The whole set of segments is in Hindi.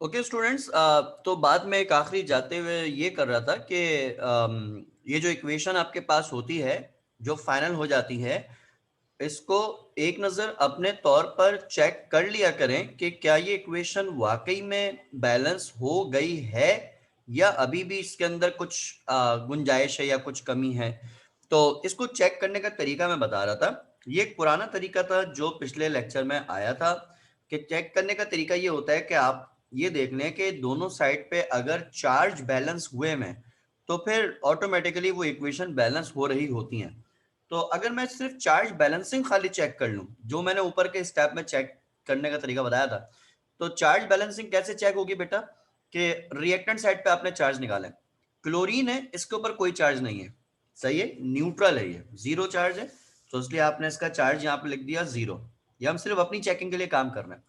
ओके स्टूडेंट्स, तो बाद में एक आखिरी जाते हुए ये कर रहा था कि ये जो इक्वेशन आपके पास होती है जो फाइनल हो जाती है, इसको एक नज़र अपने तौर पर चेक कर लिया करें कि क्या ये इक्वेशन वाकई में बैलेंस हो गई है या अभी भी इसके अंदर कुछ गुंजाइश है या कुछ कमी है। तो इसको चेक करने का तरीका मैं बता रहा था। ये एक पुराना तरीका था जो पिछले लेक्चर में आया था कि चेक करने का तरीका ये होता है कि आप ये देख लें कि दोनों साइड पे अगर चार्ज बैलेंस हुए में तो फिर ऑटोमेटिकली वो इक्वेशन बैलेंस हो रही होती हैं। तो अगर मैं सिर्फ चार्ज बैलेंसिंग खाली चेक कर लूं, जो मैंने ऊपर के स्टेप में चेक करने का तरीका बताया था, तो चार्ज बैलेंसिंग कैसे चेक होगी बेटा कि रिएक्टेंट साइड पे आपने चार्ज निकाला है। क्लोरीन है, इसके ऊपर कोई चार्ज नहीं है, सही है, न्यूट्रल है, ये जीरो चार्ज है, तो इसलिए आपने इसका चार्ज यहाँ पे लिख दिया जीरो। ये हम सिर्फ अपनी चेकिंग के लिए काम कर रहे हैं।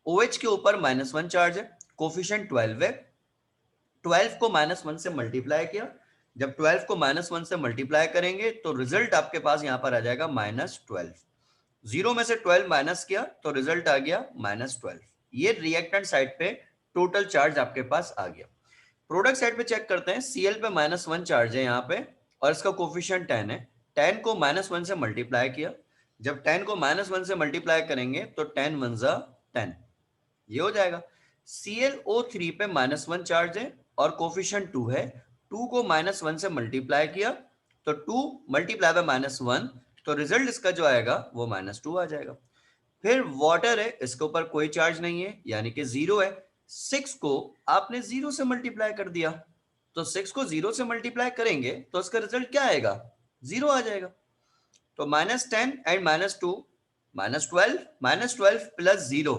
OH के ऊपर -1 चार्ज है, कोफिशिएंट 12 है, 12 को -1 से मल्टीप्लाई किया, जब 12 को -1 से मल्टीप्लाई करेंगे तो रिजल्ट आपके पास यहां पर आ जाएगा -12। जीरो में से 12 माइनस किया तो रिजल्ट आ गया -12। ये रिएक्टेंट साइड पे टोटल चार्ज आपके पास आ गया। प्रोडक्ट साइड पे चेक करते हैं। Cl पे -1 चार्ज है यहाँ पे और इसका कोफिशिएंट 10 है। 10 को -1 से मल्टीप्लाई किया, जब 10 को -1 से मल्टीप्लाई करेंगे तो 10 1 जा 10, ये हो जाएगा। ClO3 पे -1 चार्ज है और कोफिशिएंट 2 है। 2 को -1 से मल्टीप्लाई किया तो 2 मल्टीप्लाई बाय -1, तो रिजल्ट इसका जो आएगा वो -2 आ जाएगा। फिर वाटर है, इसके ऊपर कोई चार्ज नहीं है यानी कि जीरो है। 6 को आपने जीरो से मल्टीप्लाई कर दिया, तो 6 को जीरो से मल्टीप्लाई करेंगे तो इसका रिजल्ट क्या आएगा, जीरो आ जाएगा। तो -10 एंड -2, -12, -12 प्लस जीरो,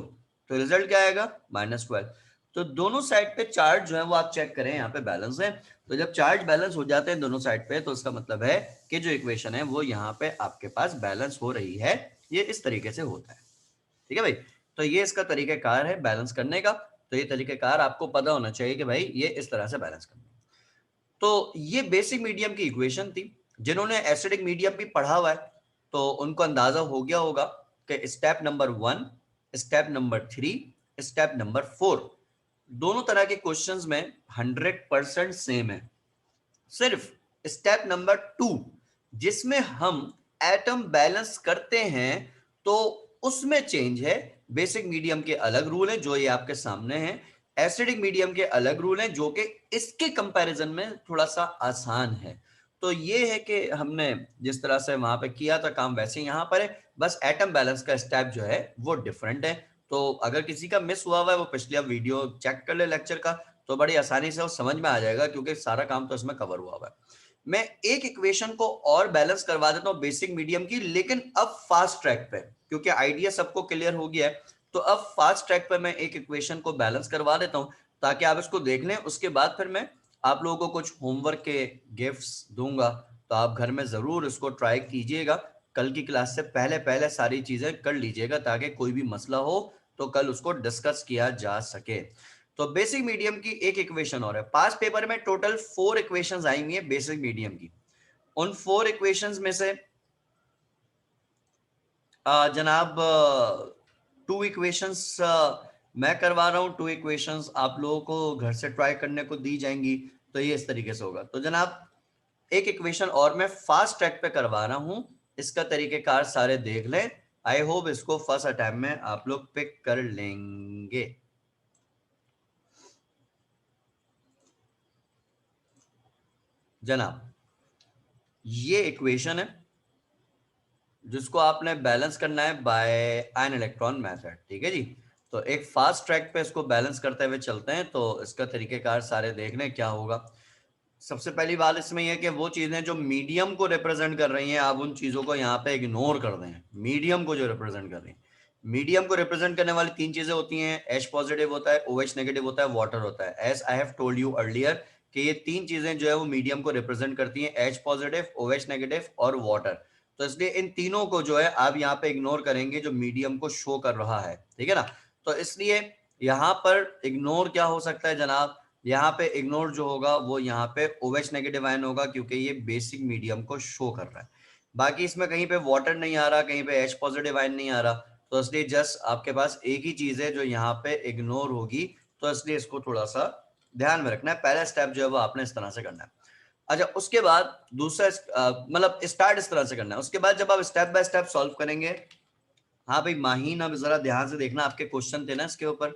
तो रिजल्ट क्या आएगा -12। तो दोनों साइड पे चार्ज जो है वो आप चेक करें, यहाँ पे बैलेंस है। तो जब चार्ज बैलेंस हो जाते हैं दोनों साइड पे तो इसका मतलब है कि जो इक्वेशन है वो यहाँ पे आपके पास बैलेंस हो रही है। ये इस तरीके से होता है, ठीक है भाई। तो ये इसका तरीकेकार है बैलेंस करने का। तो ये तरीकेकार आपको पता होना चाहिए कि भाई ये इस तरह से बैलेंस करना है। तो ये बेसिक मीडियम की इक्वेशन थी। जिन्होंने एसिडिक मीडियम भी पढ़ा हुआ है तो उनको अंदाजा हो गया होगा कि step number 1, step number 3, step number 4, दोनों तरह के क्वेश्चंस में 100% सेम है। सिर्फ स्टेप नंबर 2 जिसमें हम एटम बैलेंस करते हैं तो उसमें चेंज है। बेसिक मीडियम के अलग रूल है जो ये आपके सामने हैं, एसिडिक मीडियम के अलग रूल हैं जो कि इसके कंपैरिजन में थोड़ा सा आसान है। तो ये है कि हमने जिस तरह से वहां पे किया था काम वैसे यहाँ पर है, बस एटम बैलेंस का स्टेप जो है वो डिफरेंट है। तो अगर किसी का मिस हुआ है वो पिछला वीडियो चेक कर ले लेक्चर का, तो बड़ी आसानी से वो समझ में आ जाएगा क्योंकि सारा काम तो इसमें कवर हुआ है। मैं एक इक्वेशन को और बैलेंस करवा देता हूं बेसिक मीडियम की, लेकिन अब फास्ट ट्रैक पे, क्योंकि आइडिया सबको क्लियर हो गया है। तो अब फास्ट ट्रैक पे मैं एक इक्वेशन को बैलेंस करवा देता हूं ताकि आप इसको देख लें। उसके बाद फिर मैं आप लोगों को कुछ होमवर्क के गिफ्ट्स दूंगा, तो आप घर में जरूर इसको ट्राई कीजिएगा। कल की क्लास से पहले पहले सारी चीजें कर लीजिएगा ताकि कोई भी मसला हो तो कल उसको डिस्कस किया जा सके। तो बेसिक मीडियम की एक इक्वेशन और है। पास पेपर में टोटल 4 इक्वेशंस आई हुई है बेसिक मीडियम की। उन 4 इक्वेशंस में से जनाब 2 इक्वेशंस मैं करवा रहा हूं, 2 इक्वेशंस आप लोगों को घर से ट्राई करने को दी जाएंगी। तो ये इस तरीके से होगा। तो जनाब एक इक्वेशन और मैं फास्ट ट्रैक पे करवा रहा हूं, इसका तरीकेकार सारे देख लें। आई होप इसको फर्स्ट अटेम्प्ट में आप लोग पिक कर लेंगे। जनाब ये इक्वेशन है जिसको आपने बैलेंस करना है बाय आयन इलेक्ट्रॉन मेथड, ठीक है जी। तो एक फास्ट ट्रैक पे इसको बैलेंस करते हुए चलते हैं। तो इसका तरीकेकार सारे देखने क्या होगा। सबसे पहली बात इसमें यह कि वो चीजें जो मीडियम को रिप्रेजेंट कर रही हैं आप उन चीजों को यहाँ पे इग्नोर कर दें। मीडियम को जो रिप्रेजेंट कर रही है, मीडियम को रिप्रेजेंट करने वाली 3 चीजें होती हैं। H पॉजिटिव होता है, OH नेगेटिव होता है, वाटर होता है। As I have told you earlier कि ये 3 चीजें जो है वो मीडियम को रिप्रेजेंट करती हैं, H पॉजिटिव, OH नेगेटिव और वाटर। तो इसलिए इन तीनों को जो है आप यहाँ पे इग्नोर करेंगे जो मीडियम को शो कर रहा है, ठीक है ना। तो इसलिए यहाँ पर इग्नोर क्या हो सकता है जनाब, यहाँ पे इग्नोर जो होगा वो यहाँ पे OH नेगेटिव आयन होगा क्योंकि ये बेसिक मीडियम को शो कर रहा है। बाकी इसमें कहीं पे वाटर नहीं आ रहा, कहीं पे H पॉजिटिव आयन नहीं आ रहा, तो इसलिए जस्ट आपके पास एक ही चीज है जो यहाँ पे इग्नोर होगी, तो इसलिए इसको थोड़ा सा ध्यान में रखना है। पहला स्टेप जो है वो आपने इस तरह से करना है। अच्छा, उसके बाद दूसरा मतलब स्टार्ट इस तरह से करना है। उसके बाद जब आप स्टेप बाय स्टेप सॉल्व करेंगे, हाँ भाई माहीन, अब जरा ध्यान से देखना, आपके क्वेश्चन थे ना इसके ऊपर।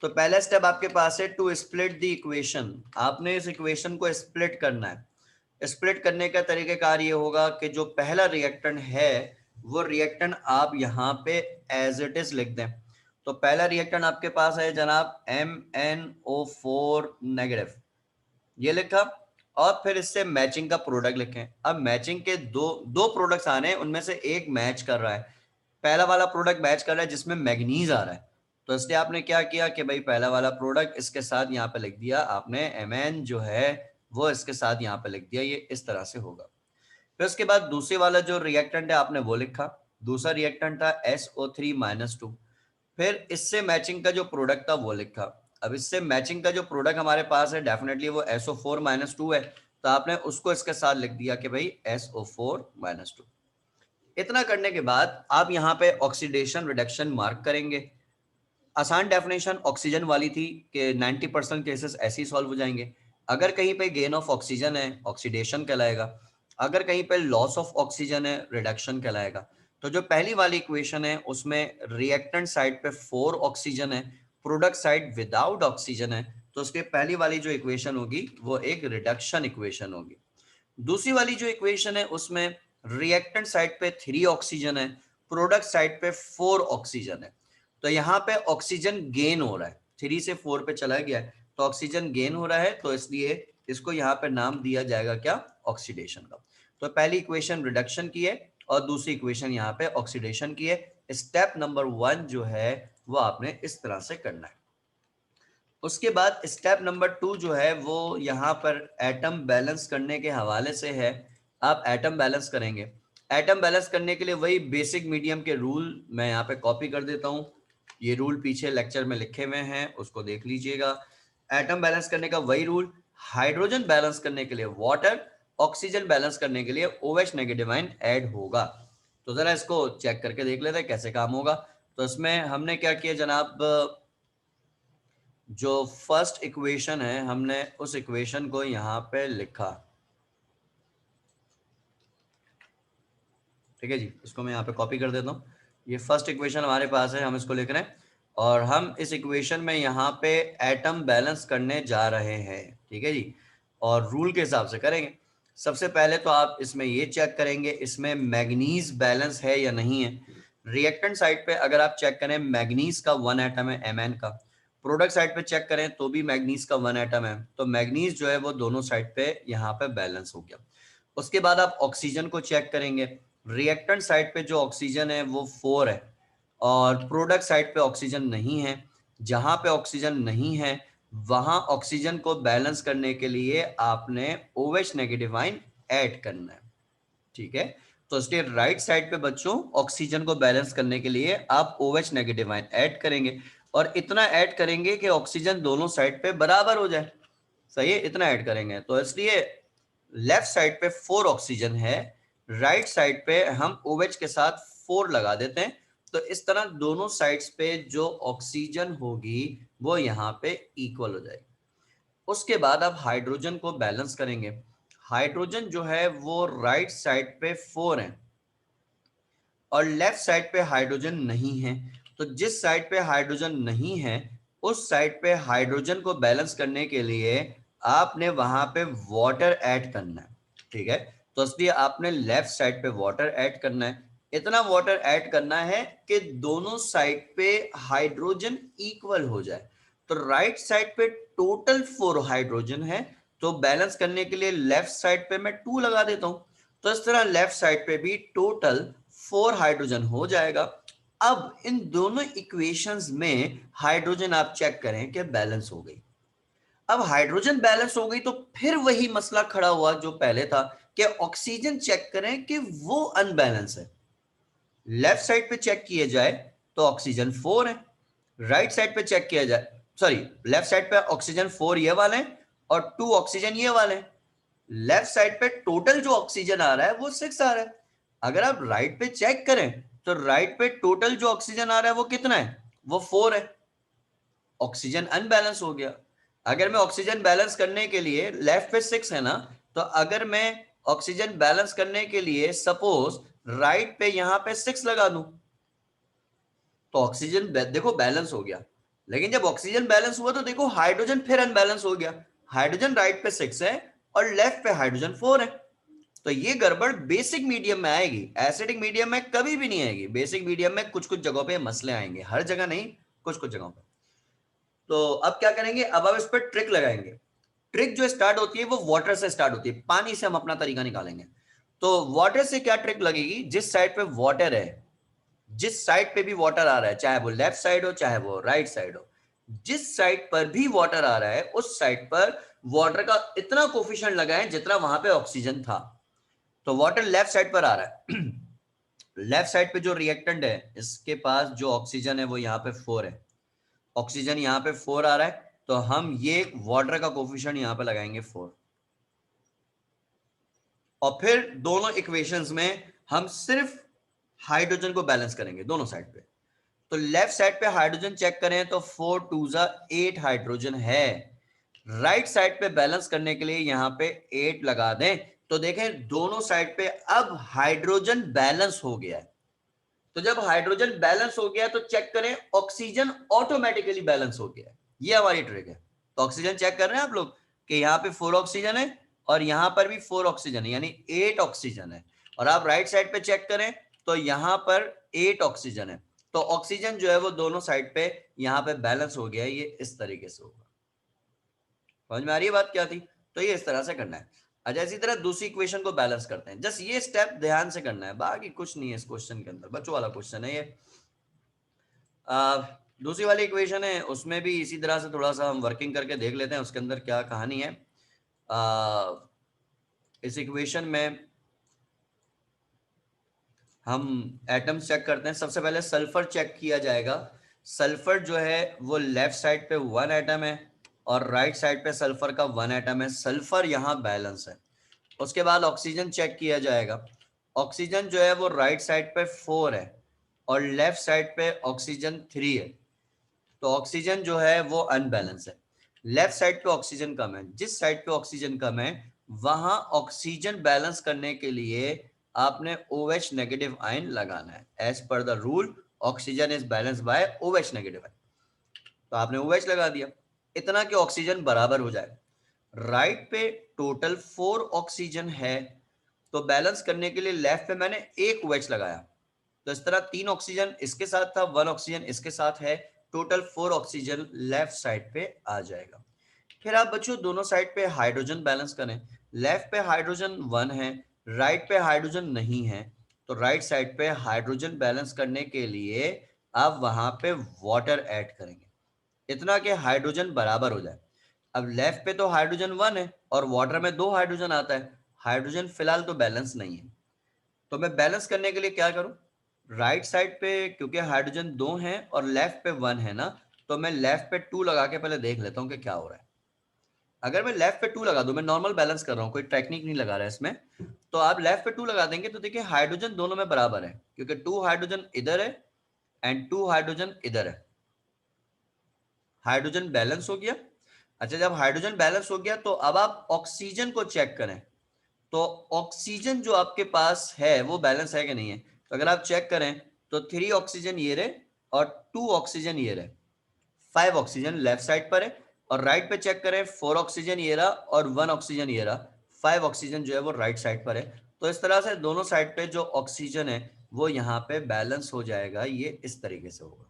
तो पहला स्टेप आपके पास है टू स्प्लिट द इक्वेशन। आपने इस इक्वेशन को स्प्लिट करना है। स्प्लिट करने का तरीकाकार ये होगा कि जो पहला रिएक्टेंट है वो रिएक्टेंट आप यहाँ पे एज इट इज लिख दें। तो पहला रिएक्टेंट आपके पास है जनाब MnO4 नेगेटिव, ये लिखा। और फिर इससे मैचिंग का प्रोडक्ट लिखें। अब मैचिंग के दो दो प्रोडक्ट्स आने हैं, उनमें से एक मैच कर रहा है। पहला वाला प्रोडक्ट मैच कर रहा है जिसमें मैग्नीज आ रहा है, तो इसलिए आपने क्या किया कि भाई पहला वाला प्रोडक्ट इसके साथ यहाँ पे लिख दिया आपने, Mn जो है वो इसके साथ यहाँ पे लिख दिया, ये इस तरह से होगा। फिर उसके बाद दूसरे वाला जो रिएक्टेंट है आपने वो लिखा। दूसरा रिएक्टेंट था SO3-2। फिर इससे मैचिंग का जो प्रोडक्ट था वो लिखा। अब इससे मैचिंग का जो प्रोडक्ट हमारे पास है डेफिनेटली वो SO4-2 है, तो आपने उसको इसके साथ लिख दिया कि भाई SO4-2। इतना करने के बाद आप यहाँ पे ऑक्सीडेशन रिडक्शन मार्क करेंगे। आसान डेफिनेशन ऑक्सीजन वाली थी कि 90% केसेस ऐसे ही सॉल्व हो जाएंगे। अगर कहीं पे गेन ऑफ ऑक्सीजन है ऑक्सीडेशन कहलाएगा, अगर कहीं पे लॉस ऑफ ऑक्सीजन है रिडक्शन कहलाएगा। तो जो पहली वाली इक्वेशन है उसमें रिएक्टेंट साइड पे 4 ऑक्सीजन है, प्रोडक्ट साइड विदाउट ऑक्सीजन है, तो उसके पहली वाली जो इक्वेशन होगी वो एक रिडक्शन इक्वेशन होगी। दूसरी वाली जो इक्वेशन है उसमें रिएक्टेंट साइड पे 3 ऑक्सीजन है, प्रोडक्ट साइड पे 4 ऑक्सीजन है। तो यहाँ पे ऑक्सीजन गेन हो रहा है, 3 से 4 पे चला गया है, तो ऑक्सीजन गेन हो रहा है, तो इसलिए इसको यहाँ पे नाम दिया जाएगा क्या, ऑक्सीडेशन का। तो पहली इक्वेशन रिडक्शन की है और दूसरी इक्वेशन यहाँ पे ऑक्सीडेशन की है। स्टेप नंबर 1 जो है वो आपने इस तरह से करना है। उसके बाद स्टेप नंबर 2 जो है वो यहाँ पर एटम बैलेंस करने के हवाले से है। आप एटम बैलेंस करेंगे। एटम बैलेंस करने के लिए वही बेसिक मीडियम के रूल मैं यहाँ पे कॉपी कर देता हूँ। ये रूल पीछे लेक्चर में लिखे हुए हैं, उसको देख लीजिएगा। एटम बैलेंस करने का वही रूल, हाइड्रोजन बैलेंस करने के लिए वाटर, ऑक्सीजन बैलेंस करने के लिए OH नेगेटिव आयन ऐड होगा। तो जरा इसको चेक करके देख लेते हैं कैसे काम होगा। तो इसमें हमने क्या किया जनाब, जो फर्स्ट इक्वेशन है हमने उस इक्वेशन को यहाँ पे लिखा। ठीक है जी, इसको मैं यहाँ पे कॉपी कर देता हूँ। ये फर्स्ट इक्वेशन हमारे पास है, हम इसको लिख रहे हैं और हम इस इक्वेशन में यहाँ पे एटम बैलेंस करने जा रहे हैं। ठीक है जी, और रूल के हिसाब से करेंगे। सबसे पहले तो आप इसमें ये चेक करेंगे इसमें मैग्नीज बैलेंस है या नहीं है। रिएक्टेंट साइड पे अगर आप चेक करें मैग्नीज का 1 एटम है Mn का, प्रोडक्ट साइड पे चेक करें तो भी मैग्नीज का 1 एटम है, तो मैग्नीज जो है वो दोनों साइड पे यहाँ पे बैलेंस हो गया। उसके बाद आप ऑक्सीजन को चेक करेंगे। रिएक्टेंट साइड पे जो ऑक्सीजन है वो 4 है और प्रोडक्ट साइड पे ऑक्सीजन नहीं है। जहां पे ऑक्सीजन नहीं है वहां ऑक्सीजन को बैलेंस करने के लिए आपने OH नेगेटिव आयन ऐड करना है। ठीक है, तो इसलिए राइट साइड पे बच्चों ऑक्सीजन को बैलेंस करने के लिए आप OH नेगेटिव आयन ऐड करेंगे और इतना ऐड करेंगे कि ऑक्सीजन दोनों साइड पे बराबर हो जाए। सही है, इतना ऐड करेंगे। तो इसलिए लेफ्ट साइड पे 4 ऑक्सीजन है, राइट साइड पे हम OH के साथ 4 लगा देते हैं। तो इस तरह दोनों साइड्स पे जो ऑक्सीजन होगी वो यहाँ पे इक्वल हो जाएगी। उसके बाद आप हाइड्रोजन को बैलेंस करेंगे। हाइड्रोजन जो है वो राइट साइड पे 4 है और लेफ्ट साइड पे हाइड्रोजन नहीं है। तो जिस साइड पे हाइड्रोजन नहीं है उस साइड पे हाइड्रोजन को बैलेंस करने के लिए आपने वहां पे वाटर ऐड करना है। ठीक है, तो इसलिए आपने लेफ्ट साइड पे वाटर ऐड करना है। इतना वाटर ऐड करना है कि दोनों साइड पे हाइड्रोजन इक्वल हो जाए। तो राइट साइड पे टोटल 4 हाइड्रोजन है, तो बैलेंस करने के लिए लेफ्ट साइड पे मैं 2 लगा देता हूं। तो इस तरह लेफ्ट साइड पे भी टोटल 4 हाइड्रोजन हो जाएगा। अब इन दोनों इक्वेशंस में हाइड्रोजन आप चेक करें कि बैलेंस हो गई। अब हाइड्रोजन बैलेंस हो गई तो फिर वही मसला खड़ा हुआ जो पहले था कि ऑक्सीजन चेक करें कि वो अनबैलेंस है। लेफ्ट साइड पे चेक किए जाए तो ऑक्सीजन 4 है, राइट साइड पे चेक किया जाए, सॉरी, लेफ्ट साइड पे ऑक्सीजन 4 ये वाले हैं और 2 ऑक्सीजन ये वाले हैं। लेफ्ट साइड पे टोटल जो ऑक्सीजन आ रहा है वो 6 आ रहा है। अगर आप राइट पे चेक करें तो राइट पे टोटल जो ऑक्सीजन आ रहा है वो कितना है, वो 4 है। ऑक्सीजन अनबैलेंस हो गया। अगर मैं ऑक्सीजन बैलेंस करने के लिए लेफ्ट पे 6 है ना, तो अगर मैं ऑक्सीजन बैलेंस करने के लिए सपोज राइट पे यहां पे 6 लगा दूं, तो ऑक्सीजन देखो बैलेंस हो गया। लेकिन जब ऑक्सीजन बैलेंस हुआ तो देखो हाइड्रोजन फिर अनबैलेंस हो गया। हाइड्रोजन राइट पे 6 है और लेफ्ट पे हाइड्रोजन 4 है। तो ये गड़बड़ बेसिक मीडियम में आएगी, एसिडिक मीडियम में कभी भी नहीं आएगी। बेसिक मीडियम में कुछ कुछ जगहों पे मसले आएंगे, हर जगह नहीं, कुछ कुछ जगहों पे। तो अब क्या करेंगे, अब इस पर ट्रिक लगाएंगे। ट्रिक जो स्टार्ट होती है वो वाटर से स्टार्ट होती है, पानी से हम अपना तरीका निकालेंगे। तो वाटर से क्या ट्रिक लगेगी, जिस साइड पे वाटर है, जिस साइड पे भी वाटर आ रहा है, चाहे वो लेफ्ट साइड हो चाहे वो राइट साइड हो, जिस साइड पर भी वाटर आ रहा है उस साइड पर वाटर का इतना कोफिशिएंट लगाएं जितना वहां पे ऑक्सीजन था। तो वाटर लेफ्ट साइड पर आ रहा है लेफ्ट साइड पे जो रिएक्टेंट है इसके पास जो ऑक्सीजन है वो यहाँ पे 4 है, ऑक्सीजन यहाँ पे 4 आ रहा है, तो हम ये वाटर का कोफिशिएंट यहाँ पे लगाएंगे 4। और फिर दोनों इक्वेशंस में हम सिर्फ हाइड्रोजन को बैलेंस करेंगे दोनों साइड पे। तो लेफ्ट साइड पे हाइड्रोजन चेक करें तो 4 2 8 हाइड्रोजन है। राइट साइड पे बैलेंस करने के लिए यहां पे 8 लगा दें, तो देखें दोनों साइड पे अब हाइड्रोजन बैलेंस हो गया है। तो जब हाइड्रोजन बैलेंस हो गया तो चेक करें ऑक्सीजन ऑटोमेटिकली बैलेंस हो गया है। ये हमारी ट्रिक है। तो ऑक्सीजन चेक कर रहे हैं आप लोग कि यहाँ पे 4 ऑक्सीजन है और यहां पर भी 4 ऑक्सीजन है, यानी 8 ऑक्सीजन है। और आप राइट साइड पे चेक करें तो यहां पर 8 ऑक्सीजन है। तो ऑक्सीजन जो है वो दोनों साइड पे यहां पे बैलेंस हो गया है। ये इस तरीके से होगा। समझ में आ रही है बात क्या थी? तो ये इस तरह से करना है। अच्छा, इसी तरह दूसरी इक्वेशन को बैलेंस करते हैं। जस्ट ये स्टेप ध्यान से करना है, बाकी कुछ नहीं है इस क्वेश्चन के अंदर, बच्चों वाला क्वेश्चन है ये। दूसरी वाली इक्वेशन है उसमें भी इसी तरह से थोड़ा सा हम वर्किंग करके देख लेते हैं उसके अंदर क्या कहानी है। इस इक्वेशन में हम एटम्स चेक करते हैं। सबसे पहले सल्फर चेक किया जाएगा। सल्फर जो है वो लेफ्ट साइड पे 1 एटम है और राइट साइड पे सल्फर का 1 एटम है। सल्फर यहाँ बैलेंस है। उसके बाद ऑक्सीजन चेक किया जाएगा। ऑक्सीजन जो है वो राइट साइड पे 4 है और लेफ्ट साइड पे ऑक्सीजन 3 है। तो ऑक्सीजन जो है वो अनबैलेंस है। लेफ्ट साइड पे ऑक्सीजन कम है, जिस साइड पे ऑक्सीजन कम है वहां ऑक्सीजन बैलेंस करने के लिए आपने OH नेगेटिव आयन लगाना है। As per the rule oxygen is balance by OH negative ion. तो आपने OH लगा दिया इतना कि ऑक्सीजन बराबर हो जाए। राइट पे टोटल 4 ऑक्सीजन है, तो बैलेंस करने के लिए लेफ्ट पे मैंने एक OH लगाया। तो इस तरह 3 ऑक्सीजन इसके साथ था, 1 ऑक्सीजन इसके साथ है, टोटल 4 ऑक्सीजन लेफ्ट साइड पे आ जाएगा। फिर आप बच्चों दोनों साइड पे हाइड्रोजन बैलेंस करें। लेफ्ट पे हाइड्रोजन 1 है, राइट पे हाइड्रोजन नहीं है, तो राइट साइड पे हाइड्रोजन बैलेंस करने के लिए आप वहां पे वाटर ऐड करेंगे इतना कि हाइड्रोजन बराबर हो जाए। अब लेफ्ट पे तो हाइड्रोजन 1 है और वाटर में 2 हाइड्रोजन आता है, हाइड्रोजन फिलहाल तो बैलेंस नहीं है। तो मैं बैलेंस करने के लिए क्या करूं, राइट साइड पे क्योंकि हाइड्रोजन 2 है और लेफ्ट पे 1 है ना, तो मैं लेफ्ट पे 2 लगा के पहले देख लेता हूं कि क्या हो रहा है। अगर मैं लेफ्ट पे 2 लगा दूं, मैं नॉर्मल बैलेंस कर रहा हूं, कोई टेक्निक नहीं लगा रहा है इसमें, तो आप लेफ्ट पे 2 लगा देंगे तो देखिए हाइड्रोजन दोनों में बराबर है क्योंकि 2 हाइड्रोजन इधर है एंड 2 हाइड्रोजन इधर है। हाइड्रोजन बैलेंस हो गया। अच्छा, जब हाइड्रोजन बैलेंस हो गया तो अब आप ऑक्सीजन को चेक करें। तो ऑक्सीजन जो आपके पास है वो बैलेंस है कि नहीं है। तो अगर आप चेक करें तो 3 ऑक्सीजन ये रहे और 2 ऑक्सीजन ये रहे, 5 ऑक्सीजन लेफ्ट साइड पर है। और राइट पे चेक करें 4 ऑक्सीजन ये रहा और 1 ऑक्सीजन ये रहा, 5 ऑक्सीजन जो है वो राइट साइड पर है। तो इस तरह से दोनों साइड पे जो ऑक्सीजन है वो यहाँ पे बैलेंस हो जाएगा। ये इस तरीके से होगा,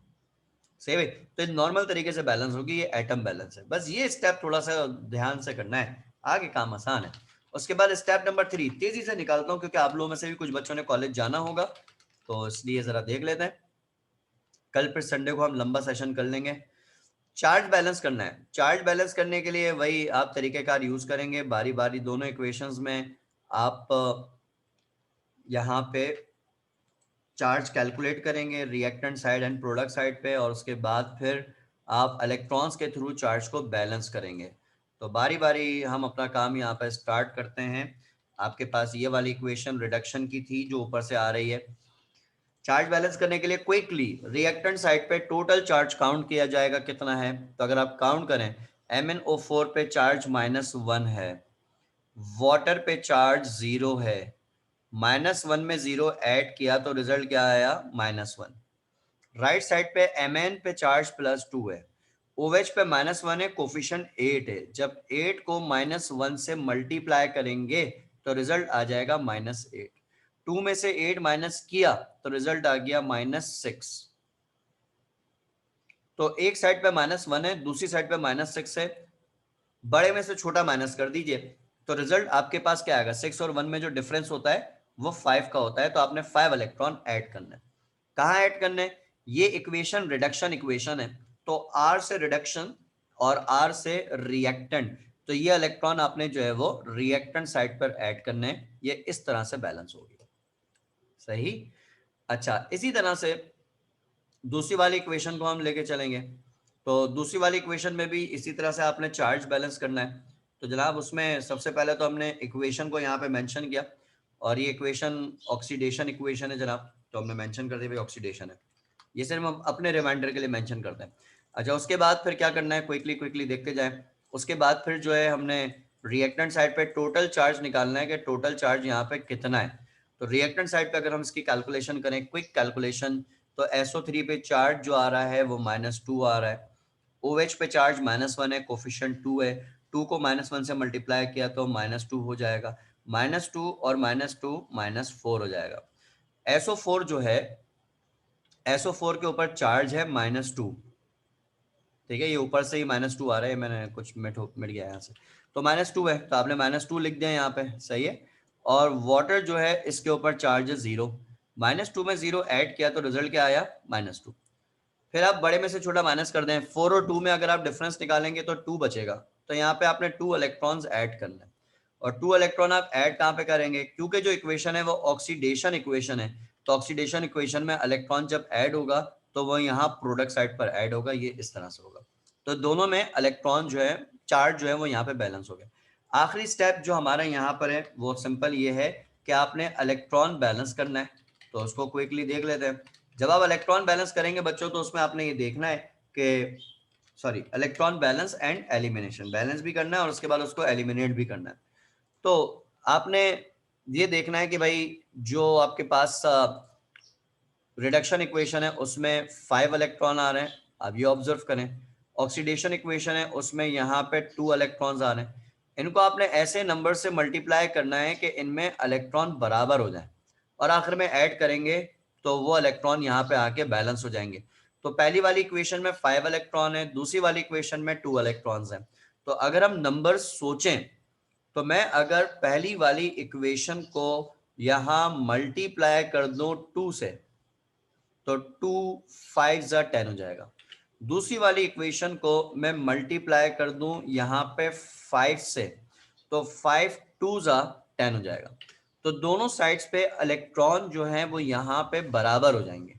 सही है। तो नॉर्मल तरीके से बैलेंस होगी, ये एटम बैलेंस है। बस ये स्टेप थोड़ा सा ध्यान से करना है, आगे काम आसान है। उसके बाद स्टेप नंबर 3 तेजी से निकालता हूँ क्योंकि आप लोगों में से भी कुछ बच्चों ने कॉलेज जाना होगा, तो इसलिए जरा देख लेते हैं। कल फिर संडे को हम लंबा सेशन कर लेंगे। चार्ज बैलेंस करना है। चार्ज बैलेंस करने के लिए वही आप तरीकेकार यूज करेंगे, बारी बारी दोनों इक्वेशंस में आप यहाँ पे चार्ज कैलकुलेट करेंगे reactant side and product side पे, और उसके बाद फिर आप इलेक्ट्रॉन्स के थ्रू चार्ज को बैलेंस करेंगे। तो बारी बारी हम अपना काम यहाँ पे स्टार्ट करते हैं। आपके पास ये वाली इक्वेशन रिडक्शन की थी जो ऊपर से आ रही है। चार्ज बैलेंस करने के लिए क्विकली रिएक्टेंट साइड पे टोटल चार्ज काउंट किया जाएगा कितना है। तो अगर आप काउंट करें, MnO4 पे चार्ज -1 है, वाटर पे चार्ज 0 है, -1 में 0 ऐड किया तो रिजल्ट क्या आया, -1। राइट साइड पे Mn पे चार्ज +2 है, OH पे -1 है, कोफिशिएंट 8 है। जब 8 को -1 से मल्टीप्लाई करेंगे तो रिजल्ट आ जाएगा -8। 2 में से 8 माइनस किया तो रिजल्ट आ गया -6। तो एक साइड पे -1 है, दूसरी साइड पे -6 है, बड़े में से छोटा माइनस कर दीजिए तो रिजल्ट आपके पास क्या आएगा, 6 और 1 में जो डिफरेंस होता है वो 5 का होता है। तो आपने 5 इलेक्ट्रॉन ऐड करना है। कहाँ ऐड करने हैं, ये इक्वेशन रिडक्शन इक्वेशन है, तो R से रिडक्शन और R से रिएक्टेंट, तो ये इलेक्ट्रॉन आपने जो है वो रिएक्टेंट साइड पर ऐड करने हैं। ये इस तरह से बैलेंस हो गया, सही। अच्छा, इसी तरह से दूसरी वाली इक्वेशन को हम लेके चलेंगे। तो दूसरी वाली इक्वेशन में भी इसी तरह से आपने चार्ज बैलेंस करना है। तो जनाब उसमें सबसे पहले तो हमने इक्वेशन को यहाँ पे मेंशन किया, और ये इक्वेशन ऑक्सीडेशन इक्वेशन है जनाब, तो हमने मेंशन कर दिया भाई ऑक्सीडेशन है। ये सिर्फ हम अपने रिमाइंडर के लिए मेंशन करते हैं। अच्छा, उसके बाद फिर क्या करना है, क्विकली क्विकली देखते जाएं। उसके बाद फिर जो है हमने रिएक्टेंट साइड पे टोटल चार्ज निकालना है कि टोटल चार्ज यहाँ पे कितना है। तो रिएक्टेंट साइड पे अगर हम इसकी कैलकुलेशन करें, क्विक कैलकुलेशन, तो SO3 पे चार्ज जो आ रहा है वो -2 आ रहा है। OH पे चार्ज -1 है, कोफिशिएंट 2 है, 2 को -1 से मल्टीप्लाई किया तो -2 हो जाएगा, -2 और -2 -4 हो जाएगा। SO4 जो है, SO4 के ऊपर चार्ज है -2, ठीक है, ये ऊपर से ही -2 आ रहा है, मैंने कुछ मिट गया यहाँ से, तो -2 है, तो आपने -2 लिख दिया यहाँ पे, सही है। और वाटर जो है इसके ऊपर चार्ज है 0, -2 में 0 ऐड किया तो रिजल्ट क्या आया, -2। फिर आप बड़े में से छोटा माइनस कर दें, 4 और 2 में अगर आप डिफरेंस निकालेंगे तो 2 बचेगा, तो यहाँ पे आपने 2 इलेक्ट्रॉन्स ऐड करना है। और 2 इलेक्ट्रॉन आप ऐड कहाँ पे करेंगे, क्योंकि जो इक्वेशन है वो ऑक्सीडेशन इक्वेशन है, तो ऑक्सीडेशन इक्वेशन में इलेक्ट्रॉन जब ऐड होगा तो वो यहाँ प्रोडक्ट साइड पर ऐड होगा, ये इस तरह से होगा। तो दोनों में इलेक्ट्रॉन जो है, चार्ज जो है वो यहाँ पे बैलेंस हो गया। आखिरी स्टेप जो हमारा यहाँ पर है वो सिंपल ये है कि आपने इलेक्ट्रॉन बैलेंस करना है। तो उसको क्विकली देख लेते हैं। जब आप इलेक्ट्रॉन बैलेंस करेंगे बच्चों, तो उसमें आपने ये देखना है कि electron balance and elimination, balance भी करना है और उसके बाद उसको एलिमिनेट भी करना है। तो आपने ये देखना है कि भाई जो आपके पास रिडक्शन इक्वेशन है उसमें 5 इलेक्ट्रॉन आ रहे हैं, आप ये ऑब्जर्व करें। ऑक्सीडेशन इक्वेशन है उसमें यहाँ पे 2 इलेक्ट्रॉन्स आ रहे हैं। इनको आपने ऐसे नंबर से मल्टीप्लाई करना है कि इनमें इलेक्ट्रॉन बराबर हो जाए, और आखिर में ऐड करेंगे तो वो इलेक्ट्रॉन यहाँ पे आके बैलेंस हो जाएंगे। तो पहली वाली इक्वेशन में 5 इलेक्ट्रॉन है, दूसरी वाली इक्वेशन में 2 इलेक्ट्रॉन्स हैं। तो अगर हम नंबर सोचें, तो मैं अगर पहली वाली इक्वेशन को यहाँ मल्टीप्लाई कर दूं 2 से, तो 2 5 जा 10 हो जाएगा। दूसरी वाली इक्वेशन को मैं मल्टीप्लाई कर दूं यहाँ पे 5 से, तो 5 2 जा 10 हो जाएगा। तो दोनों साइड्स पे इलेक्ट्रॉन जो है वो यहाँ पे बराबर हो जाएंगे,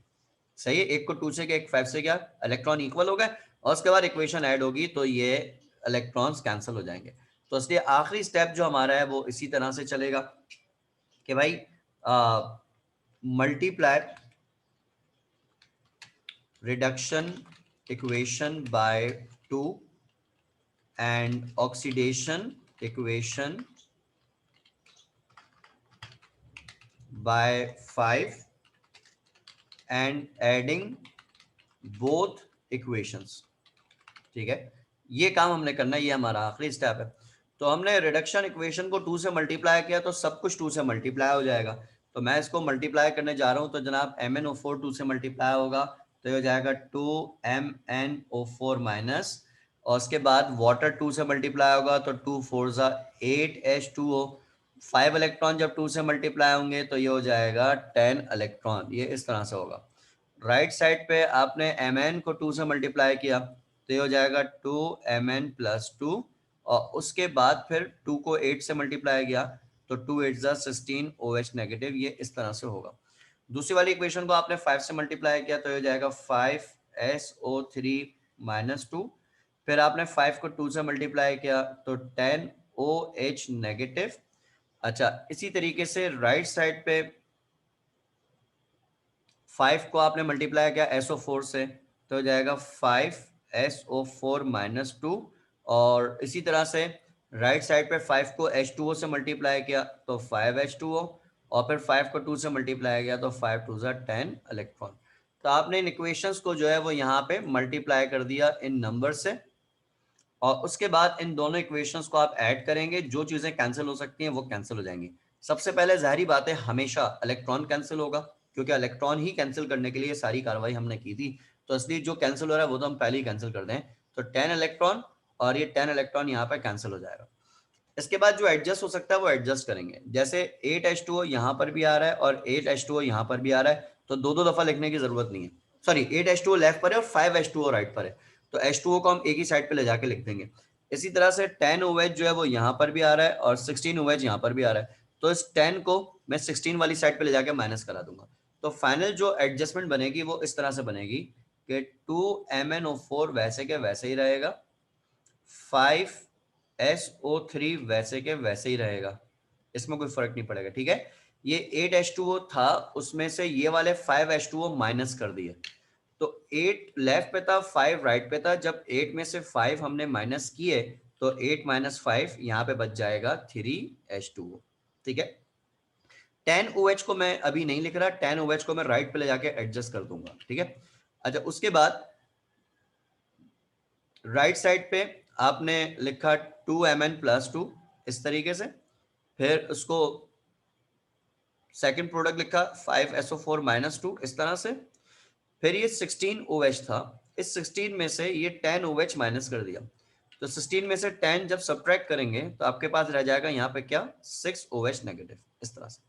सही है। एक को 2 से क्या, एक 5 से क्या, इलेक्ट्रॉन इक्वल हो गए, और उसके बाद इक्वेशन ऐड होगी तो ये इलेक्ट्रॉन्स कैंसिल हो जाएंगे। तो इसलिए आखिरी स्टेप जो हमारा है वो इसी तरह से चलेगा कि भाई multiply reduction equation by 2 and oxidation equation by 5 and adding both equations, ठीक है। ये काम हमने करना है, ये हमारा आखिरी स्टेप है। तो हमने रिडक्शन इक्वेशन को 2 से मल्टीप्लाई किया तो सब कुछ 2 से मल्टीप्लाई हो जाएगा। तो मैं इसको मल्टीप्लाई करने जा रहा हूँ, तो जनाब MnO4 2 से मल्टीप्लाई होगा तो ये हो जाएगा 2MnO4 माइनस, और उसके बाद वाटर 2 से मल्टीप्लाई होगा तो 2 4 जा 8H2O। 5 इलेक्ट्रॉन जब 2 से मल्टीप्लाई होंगे तो ये हो जाएगा 10 इलेक्ट्रॉन, ये इस तरह से होगा। राइट साइड पे आपने Mn को 2 से मल्टीप्लाई किया तो ये हो जाएगा 2Mn+2, और उसके बाद फिर 2 को 8 से मल्टीप्लाई किया तो 2 8 जा 16 OH नेगेटिव, ये इस तरह से होगा। दूसरी वाली इक्वेशन को आपने 5 से मल्टीप्लाई किया तो ये हो जाएगा 5SO3-2, फिर आपने 5 को 2 से मल्टीप्लाई किया तो 10OH नेगेटिव। अच्छा, इसी तरीके से राइट साइड पे 5 को आपने मल्टीप्लाई किया SO4 से तो हो जाएगा 5SO4 माइनस 2, और इसी तरह से राइट साइड पे 5 को H2O से मल्टीप्लाई किया तो 5H2O, और फिर 5 को 2 से मल्टीप्लाई किया तो 5 2 ज़ा 10 इलेक्ट्रॉन। तो आपने इन इक्वेशंस को जो है वो यहाँ पे मल्टीप्लाई कर दिया इन नंबर से, और उसके बाद इन दोनों इक्वेशंस को आप ऐड करेंगे, जो चीजें कैंसिल हो सकती हैं वो कैंसिल हो जाएंगी। सबसे पहले जाहिर बात है हमेशा इलेक्ट्रॉन कैंसिल होगा, क्योंकि इलेक्ट्रॉन ही कैंसिल करने के लिए सारी कार्रवाई हमने की थी, तो इसलिए जो कैंसिल हो रहा है वो तो हम पहले ही कैंसिल कर दें। तो 10 इलेक्ट्रॉन और ये 10 इलेक्ट्रॉन यहाँ पे कैंसिल हो जाएगा। इसके बाद जो एडजस्ट हो सकता है वो एडजस्ट करेंगे, जैसे 8H2O यहाँ पर भी आ रहा है और 8H2O यहाँ पर भी आ रहा है, तो दो दो दफा लिखने की जरूरत नहीं है। सॉरी, 8H2O लेफ्ट पर है और 5H2O राइट पर है, तो H2O को हम एक ही साइड पे ले जाके लिख देंगे। इसी तरह से 10OH जो है वो यहाँ पर भी आ रहा है और 16OH यहाँ पर भी आ रहा है, तो इस 10 को मैं 16 वाली साइड पे ले जाके माइनस करा दूंगा। तो फाइनल जो एडजस्टमेंट बनेगी वो इस तरह से बनेगी कि 2MnO4 वैसे के वैसे ही रहेगा, 5SO3 वैसे के वैसे ही रहेगा, इसमें कोई फर्क नहीं पड़ेगा। ठीक है, ये 8H2O था, उसमें से ये वाले 5H2O माइनस कर दिए, तो 8 लेफ्ट पे था 5 राइट पे था, जब 8 में से 5 हमने माइनस किए तो 8 माइनस 5 यहाँ पे बच जाएगा 3H2O। ठीक है, 10OH को मैं अभी नहीं लिख रहा, 10OH को मैं राइट पे ले जाके एडजस्ट कर दूंगा। ठीक है, अच्छा उसके बाद राइट साइड पे आपने लिखा 2Mn+2 इस तरीके से, फिर उसको सेकंड प्रोडक्ट लिखा 5SO4 माइनस 2 इस तरह से, फिर ये 16OH था, इस 16 में से ये 10OH माइनस कर दिया, तो 16 में से 10 जब सब्ट्रैक्ट करेंगे तो आपके पास रह जाएगा यहाँ पे क्या, 6OH नेगेटिव इस तरह से।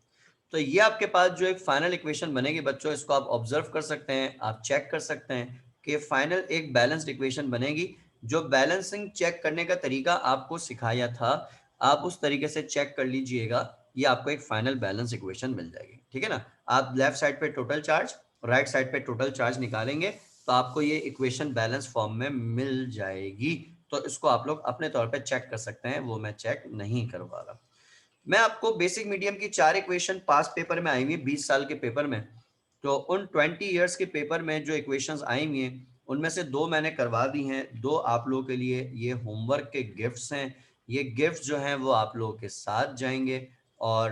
तो ये आपके पास जो एक फाइनल इक्वेशन बनेगी बच्चों, इसको आप ऑब्जर्व कर सकते हैं, आप चेक कर सकते हैं कि फाइनल एक बैलेंस्ड इक्वेशन बनेगी। जो बैलेंसिंग चेक करने का तरीका आपको सिखाया था, आप उस तरीके से चेक कर लीजिएगा, ये आपको एक फाइनल बैलेंस इक्वेशन मिल जाएगी। ठीक है ना, आप लेफ्ट साइड पे टोटल चार्ज, राइट साइड पे टोटल चार्ज निकालेंगे तो आपको ये इक्वेशन बैलेंस फॉर्म में मिल जाएगी। तो इसको आप लोग अपने तौर पे चेक कर सकते हैं, वो मैं चेक नहीं करवा रहा। मैं आपको बेसिक मीडियम की 4 इक्वेशन पास पेपर में आई हुई है 20 साल के पेपर में, तो उन 20 इयर्स के पेपर में जो इक्वेशंस आई हुई हैं उनमें से 2 मैंने करवा दी हैं, 2 आप लोगों के लिए ये होमवर्क के गिफ्ट्स हैं। ये गिफ्ट जो हैं वो आप लोगों के साथ जाएंगे, और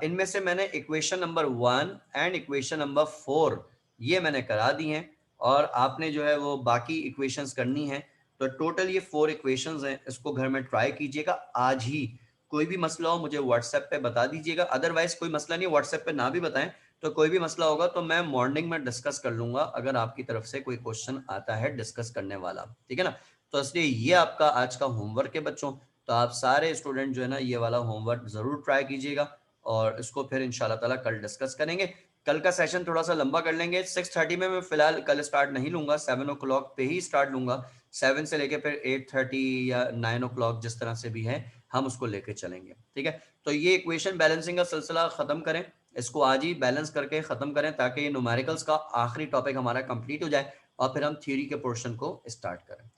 इनमें से मैंने equation number 1 and equation number 4 ये मैंने करा दी हैं, और आपने जो है वो बाकी इक्वेशंस करनी है। तो टोटल ये 4 इक्वेशंस हैं, इसको घर में ट्राई कीजिएगा आज ही। कोई भी मसला हो मुझे व्हाट्सएप पे बता दीजिएगा, अदरवाइज कोई मसला नहीं, व्हाट्सएप पे ना भी बताएं तो कोई भी मसला होगा तो मैं मॉर्निंग में डिस्कस कर लूंगा, अगर आपकी तरफ से कोई क्वेश्चन आता है डिस्कस करने वाला। ठीक है ना, तो इसलिए ये आपका आज का होमवर्क है बच्चों, तो आप सारे स्टूडेंट जो है ना ये वाला होमवर्क जरूर ट्राई कीजिएगा, और इसको फिर इंशाल्लाह ताला कल डिस्कस करेंगे। कल का सेशन थोड़ा सा लंबा कर लेंगे, 6:30 में मैं फिलहाल कल स्टार्ट नहीं लूंगा, 7 o'clock पे ही स्टार्ट लूंगा, 7 से लेके फिर 8:30 या 9 o'clock जिस तरह से भी है हम उसको लेके चलेंगे। ठीक है, तो ये इक्वेशन बैलेंसिंग का सिलसिला खत्म करें, इसको आज ही बैलेंस करके खत्म करें ताकि ये न्यूमेरिकल्स का आखिरी टॉपिक हमारा कंप्लीट हो जाए और फिर हम थ्योरी के पोर्शन को स्टार्ट करें।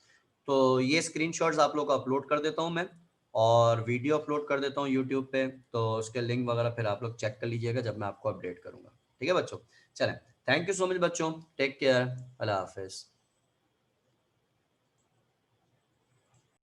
तो ये स्क्रीनशॉट्स आप लोग को अपलोड कर देता हूँ मैं, और वीडियो अपलोड कर देता हूँ यूट्यूब पे, तो उसके लिंक वगैरह फिर आप लोग चेक कर लीजिएगा जब मैं आपको अपडेट करूंगा। ठीक है बच्चों, चलें, थैंक यू सो मच बच्चों, टेक केयर, अल्लाह हाफिज़।